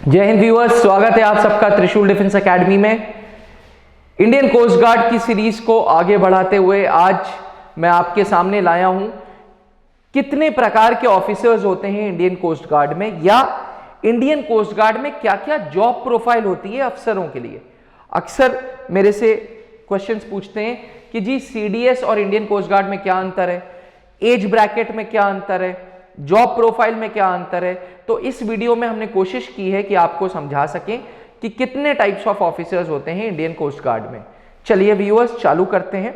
जय हिंद व्यूअर्स, स्वागत है आप सबका त्रिशूल डिफेंस एकेडमी में। इंडियन कोस्ट गार्ड की सीरीज को आगे बढ़ाते हुए आज मैं आपके सामने लाया हूं कितने प्रकार के ऑफिसर्स होते हैं इंडियन कोस्ट गार्ड में, या इंडियन कोस्ट गार्ड में क्या क्या जॉब प्रोफाइल होती है अफसरों के लिए। अक्सर मेरे से क्वेश्चंस पूछते हैं कि जी सीडीएस और इंडियन कोस्ट गार्ड में क्या अंतर है, एज ब्रैकेट में क्या अंतर है, जॉब प्रोफाइल में क्या अंतर है। तो इस वीडियो में हमने कोशिश की है कि आपको समझा सकें कि कितने टाइप्स ऑफ ऑफिसर्स होते हैं इंडियन कोस्ट गार्ड में। चलिए व्यूअर्स चालू करते हैं।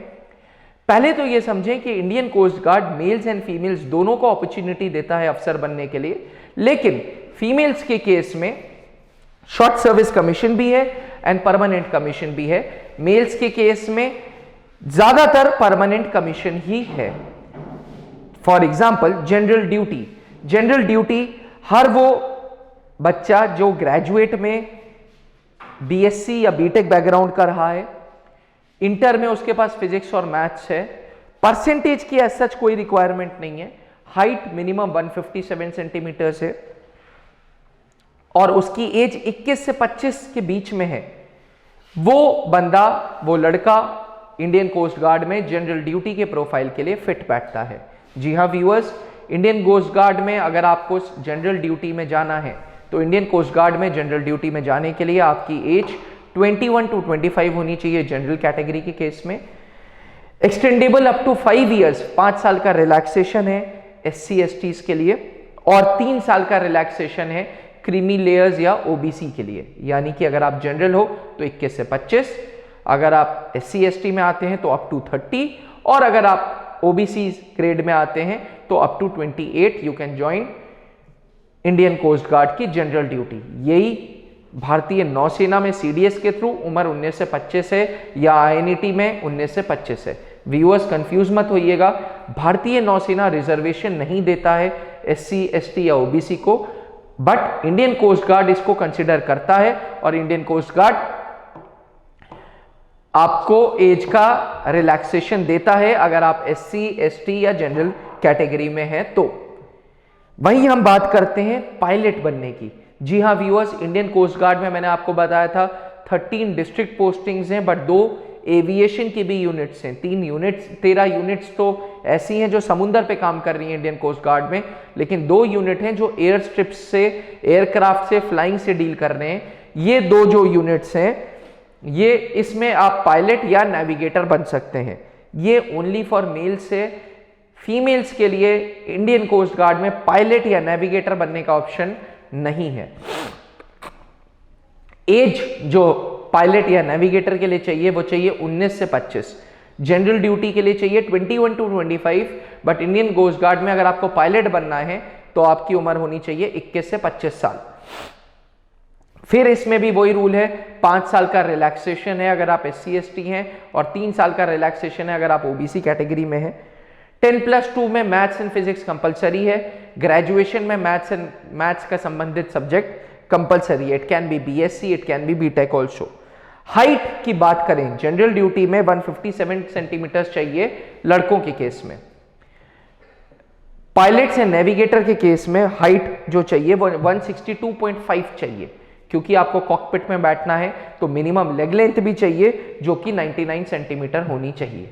पहले तो ये समझें कि Indian coast guard males and females दोनों को अपॉर्चुनिटी देता है अफसर बनने के लिए, लेकिन फीमेल्स के केस में शॉर्ट सर्विस कमीशन भी है एंड परमानेंट कमीशन भी है। मेल्स के केस में ज्यादातर परमानेंट कमीशन ही है। फॉर एग्जाम्पल जनरल ड्यूटी हर वो बच्चा जो ग्रेजुएट में बीएससी या बीटेक बैकग्राउंड का रहा है, इंटर में उसके पास फिजिक्स और मैथ्स है, परसेंटेज की एज सच कोई रिक्वायरमेंट नहीं है, हाइट मिनिमम 157 सेंटीमीटर है और उसकी एज 21 से 25 के बीच में है, वो बंदा, वो लड़का इंडियन कोस्ट गार्ड में जनरल ड्यूटी के प्रोफाइल के लिए फिट बैठता है। जी हाँ व्यूअर्स, इंडियन कोस्ट गार्ड में अगर आपको जनरल ड्यूटी में जाना है तो इंडियन कोस्ट गार्ड में जनरल ड्यूटी में जाने के लिए आपकी एज 21 टू 25 होनी चाहिए जनरल कैटेगरी के केस में। एक्सटेंडेबल अप टू 5 इयर्स, 5 साल का रिलैक्सेशन है SC STs के लिए और 3 साल का रिलैक्सेशन है क्रीमी लेयर्स या ओबीसी के लिए। यानी कि अगर आप जनरल हो तो 21 से 25, अगर आप SC ST में आते हैं तो अप टू 30 और अगर आप ओबीसी ग्रेड में आते हैं तो up to 28 you can join Indian coast guard की जनरल ड्यूटी। यही भारतीय नौसेना में सीडीएस के थ्रू उम्र 19 से 25 है या आईएनईटी में 19 से 25 है। व्यूअर्स कंफ्यूज मत होइएगा, भारतीय नौसेना रिजर्वेशन नहीं देता है SC ST या ओबीसी को, बट इंडियन कोस्ट गार्ड इसको कंसिडर करता है और इंडियन कोस्ट गार्ड आपको एज का रिलैक्सेशन देता है अगर आप SC ST या जनरल कैटेगरी में हैं तो। वहीं हम बात करते हैं पायलट बनने की। जी हाँ व्यूअर्स, इंडियन कोस्ट गार्ड में मैंने आपको बताया था 13 डिस्ट्रिक्ट पोस्टिंग्स हैं, बट 2 एविएशन की भी यूनिट्स हैं। 13 यूनिट्स तो ऐसी हैं जो समुद्र पे काम कर रही हैं इंडियन कोस्ट गार्ड में, लेकिन 2 यूनिट हैं जो एयर स्ट्रिप्स से, एयरक्राफ्ट से, फ्लाइंग से डील कर रहे हैं। ये 2 जो यूनिट्स हैं, ये इसमें आप पायलट या नेविगेटर बन सकते हैं। ये ओनली फॉर मेल्स है। फीमेल्स के लिए इंडियन कोस्ट गार्ड में पायलट या नेविगेटर बनने का ऑप्शन नहीं है। एज जो पायलट या नेविगेटर के लिए चाहिए वो चाहिए 19 से 25, जनरल ड्यूटी के लिए चाहिए 21 to 25, but Indian coast guard में अगर आपको पायलट बनना है तो आपकी उम्र होनी चाहिए 21 से 25 साल। फिर इसमें भी वही रूल है, 5 साल का रिलैक्सेशन है अगर आप SC ST हैं और 3 साल का रिलैक्सेशन है अगर आप ओबीसी कैटेगरी में हैं। 10+2 में मैथ्स एंड फिजिक्स कंपलसरी है। ग्रेजुएशन में मैथ्स का संबंधित सब्जेक्ट कंपलसरी है। It can be BSc, it can be BTech also. Height की बात करें, जनरल ड्यूटी में 157 सेंटीमीटर चाहिए लड़कों के केस में। पायलट्स एंड नेविगेटर के केस में हाइट जो चाहिए वो 162.5 चाहिए, क्योंकि आपको कॉकपिट में बैठना है तो मिनिमम लेग लेंथ भी चाहिए जो कि 99 सेंटीमीटर होनी चाहिए।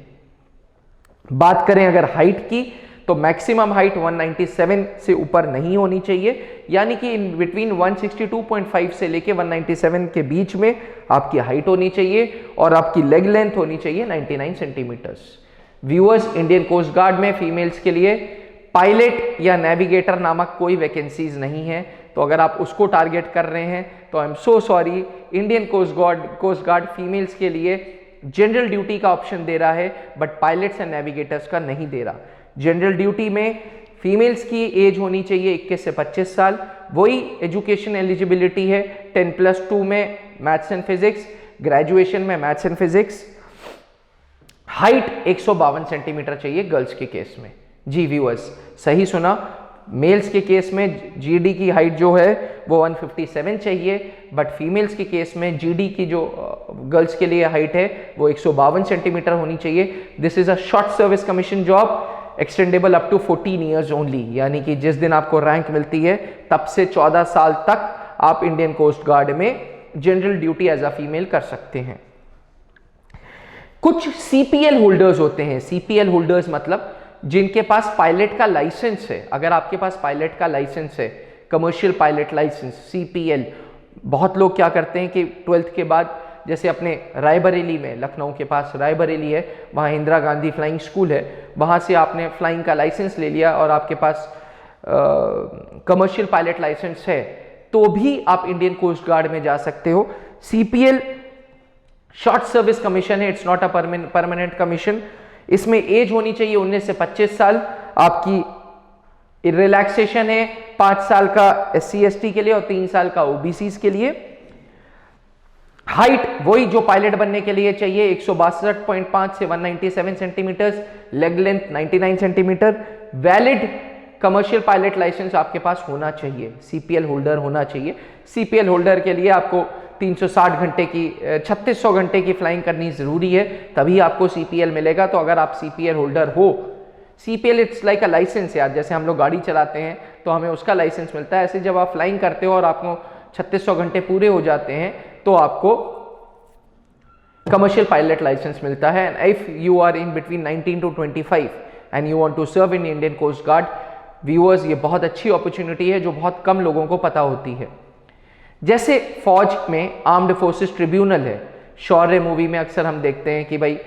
बात करें अगर हाइट की तो मैक्सिमम हाइट 197 से ऊपर नहीं होनी चाहिए, यानी कि इन बिटवीन 162.5 से लेके 197 के बीच में आपकी हाइट होनी चाहिए और आपकी लेग लेंथ होनी चाहिए 99 centimetres. Viewers, Indian coast guard में फीमेल्स के लिए पायलट या नेविगेटर नामक कोई वैकेंसीज नहीं है, तो अगर आप उसको टारगेट कर रहे हैं तो I am so sorry, Indian coast guard females के लिए जनरल ड्यूटी का ऑप्शन दे रहा है बट पायलट्स एंड नेविगेटर्स का नहीं दे रहा। जनरल ड्यूटी में फीमेल्स की एज होनी चाहिए 21 से 25 साल, वही एजुकेशन एलिजिबिलिटी है 10+2 में मैथ्स एंड फिजिक्स, ग्रेजुएशन में maths and physics. Height 152 centimetre चाहिए गर्ल्स के केस में। जी व्यूअर्स, सही सुना, मेल्स के केस में जीडी की हाइट जो है वो 157 चाहिए, बट फीमेल्स के केस में जीडी की जो गर्ल्स के लिए हाइट है वो 152 सेंटीमीटर होनी चाहिए। This is a short service commission job, extendable up to 14 years only, यानी कि जिस दिन आपको रैंक मिलती है तब से 14 साल तक आप इंडियन कोस्ट गार्ड में general duty as a female कर सकते हैं। कुछ सीपीएल होल्डर्स होते हैं। सीपीएल होल्डर्स मतलब जिनके पास पायलट का लाइसेंस है। अगर आपके पास पायलट का लाइसेंस है, कमर्शियल पायलट लाइसेंस, सीपीएल, बहुत लोग क्या करते हैं कि 12th के बाद, जैसे अपने रायबरेली में, लखनऊ के पास रायबरेली है, वहाँ इंदिरा गांधी फ्लाइंग स्कूल है, वहाँ से आपने फ्लाइंग का लाइसेंस ले लिया और आपके पास कमर्शियल पायलट लाइसेंस है, तो भी आप इंडियन कोस्ट गार्ड में जा सकते हो। सीपीएल शॉर्ट सर्विस कमीशन है, it's not a permanent commission. इसमें एज होनी चाहिए 19 से 25 साल। आपकी रिलैक्सेशन है 5 साल का SC ST के लिए और 3 साल का OBCs के लिए। हाइट वही जो पायलट बनने के लिए चाहिए, 162.5 से 197 centimetre, leg length 99 centimetre. Valid commercial pilot licence आपके पास होना चाहिए, सीपीएल होल्डर होना चाहिए। सीपीएल होल्डर के लिए आपको 360 घंटे की 3600 घंटे की फ्लाइंग करनी जरूरी है, तभी आपको सीपीएल मिलेगा। तो अगर आप सीपीएल होल्डर हो, CPL it's like a licence यार, जैसे हम लोग गाड़ी चलाते हैं तो हमें उसका लाइसेंस मिलता है, ऐसे जब आप फ्लाइंग करते हो और आपको 3600 घंटे पूरे हो जाते हैं तो आपको कमर्शियल पायलट लाइसेंस मिलता है। And if you are in between 19 to 25 and you want to serve in Indian coast guard, viewers, ये बहुत अच्छी अपॉर्चुनिटी है जो बहुत कम लोगों को पता होती है। जैसे फौज में आर्म्ड फोर्सेस ट्रिब्यूनल है, शौर्य मूवी में अक्सर हम देखते हैं कि भाई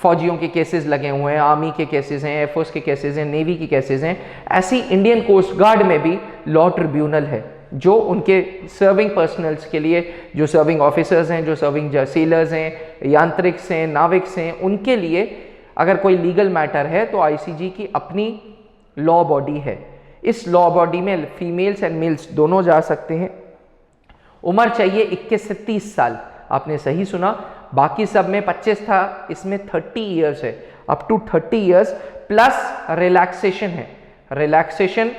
फौजियों के केसेस लगे हुए हैं, आर्मी के केसेस हैं, एयरफोर्स के केसेस हैं, नेवी के केसेस हैं। ऐसी इंडियन कोस्ट गार्ड में भी लॉ ट्रिब्यूनल है जो उनके सर्विंग पर्सनल्स के लिए, जो सर्विंग ऑफिसर्स हैं, जो सर्विंग सेलर्स हैं, यांत्रिक्स हैं, नाविक्स हैं, उनके लिए अगर कोई लीगल मैटर है तो आईसीजी की अपनी लॉ बॉडी है। इस लॉ बॉडी में फीमेल्स एंड मेल्स दोनों जा सकते हैं। उम्र चाहिए 21 से 30 साल, आपने सही सुना। बाकी सब में 25 था, इसमें 30 इयर्स है, up to 30 years plus relaxation है। रिलैक्सेशन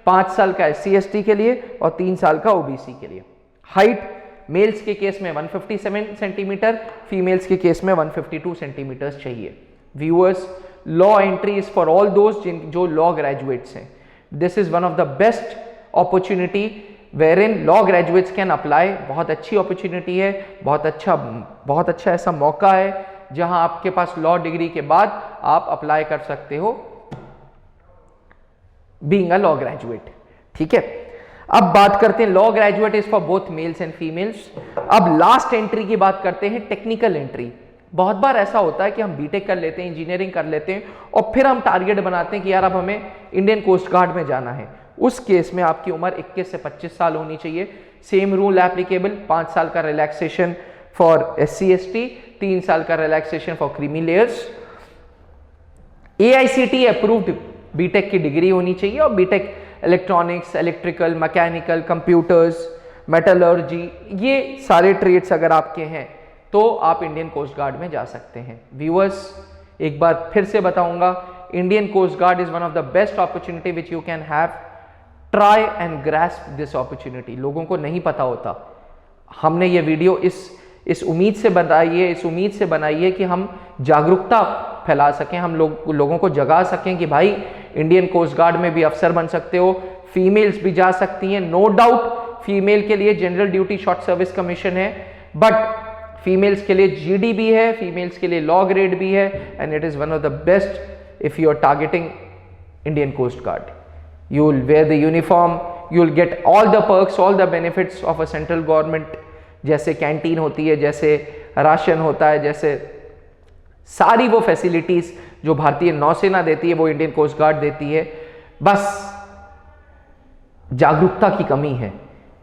5 साल का SC ST के लिए और 3 साल का OBC के लिए। हाइट मेल्स के केस में 157 सेंटीमीटर, फीमेल्स के केस में 152 सेंटीमीटर चाहिए। Viewers, law entry is for all दोस्त जो लॉ ग्रेजुएट्स हैं। This is one of the best opportunity wherein law graduates can apply. बहुत अच्छी अपॉर्चुनिटी है, बहुत अच्छा ऐसा मौका है जहां आपके पास लॉ डिग्री के बाद आप अप्लाई कर सकते हो बीइंग अ लॉ ग्रेजुएट। ठीक है, अब बात करते हैं law graduate is for both mails and females. अब लास्ट एंट्री की बात करते हैं, टेक्निकल एंट्री। बहुत बार ऐसा होता है कि हम बीटेक कर लेते हैं, इंजीनियरिंग कर लेते हैं और फिर हम टारगेट बनाते हैं कि यार अब हमें इंडियन कोस्ट गार्ड में जाना है। उस केस में आपकी उम्र 21 से 25 साल होनी चाहिए। सेम रूल एप्लीकेबल, 5 साल का रिलैक्सेशन फॉर SC ST, 3 साल का relaxation for creamy layers. AICTE approved BTech की डिग्री होनी चाहिए और BTech electronics, electrical, mechanical, computers, metallurgy, ये सारे ट्रेड्स अगर आपके हैं तो आप इंडियन कोस्ट गार्ड में जा सकते हैं। व्यूअर्स, एक बार फिर से बताऊंगा, Indian coast guard is one of the best opportunity which you can have. Try and grasp this opportunity. लोगों को नहीं पता होता। हमने ये वीडियो इस उम्मीद से बनाई है कि हम जागरूकता फैला सकें, हम लोगों को जगा सकें कि भाई इंडियन कोस्ट गार्ड में भी अफसर बन सकते हो, फीमेल्स भी जा सकती हैं। नो डाउट फीमेल के लिए general duty short service commission है, बट फीमेल्स के लिए GD भी है, फीमेल्स के लिए लॉ ग्रेड भी है, and it is one of the best if you are targeting Indian coast guard. You will wear the uniform, you will get all the perks, all the benefits of a central government, जैसे canteen होती है, जैसे ration होता है, जैसे सारी वो facilities जो भारतीय नौसेना देती है वो इंडियन कोस्ट गार्ड देती है। बस जागरूकता की कमी है,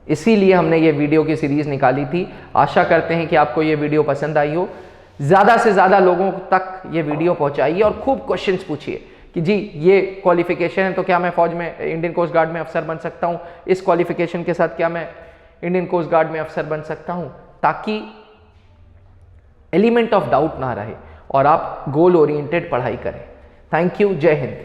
इसीलिए हमने ये वीडियो की सीरीज निकाली थी। आशा करते हैं कि आपको ये वीडियो पसंद आई हो। ज़्यादा से ज़्यादा लोगों तक ये वीडियो पहुंचाइए और खूब क्वेश्चंस पूछिए कि जी ये क्वालिफिकेशन है तो क्या मैं फौज में, इंडियन कोस्ट गार्ड में अफसर बन सकता हूँ, इस क्वालिफिकेशन के साथ क्या मैं इंडियन कोस्ट गार्ड में अफसर बन सकता हूँ, ताकि एलिमेंट ऑफ डाउट ना रहे और आप गोल ओरिएंटेड पढ़ाई करें। थैंक यू, जय हिंद।